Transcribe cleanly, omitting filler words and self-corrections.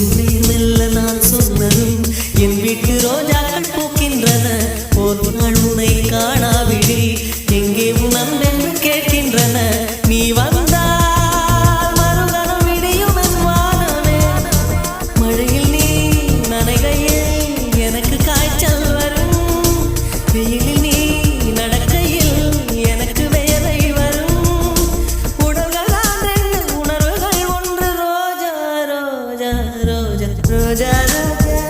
உன்னை மெல்ல நான் சொன்னதும் என் வீட்டு ரோஜாக்கள் பூக்கின்றன. ஒரு நாள் உன்னை காணாவிடில் எங்கே உன் அன்பென்று கேட்கின்றன. நீ வந்தால் மறுகணம் விடியும் என் வானமே. மழையில் நீ நனைகையில் எனக்கு காய்ச்சல் வரும். வெயிலில் நீ நடக்கையில் எனக்கு வேலை வரும். உடல்கள் ரெண்டு உணர்வுகள் ஒன்று. ரோஜா ரோஜா ரோஜா ரோஜா ரோஜா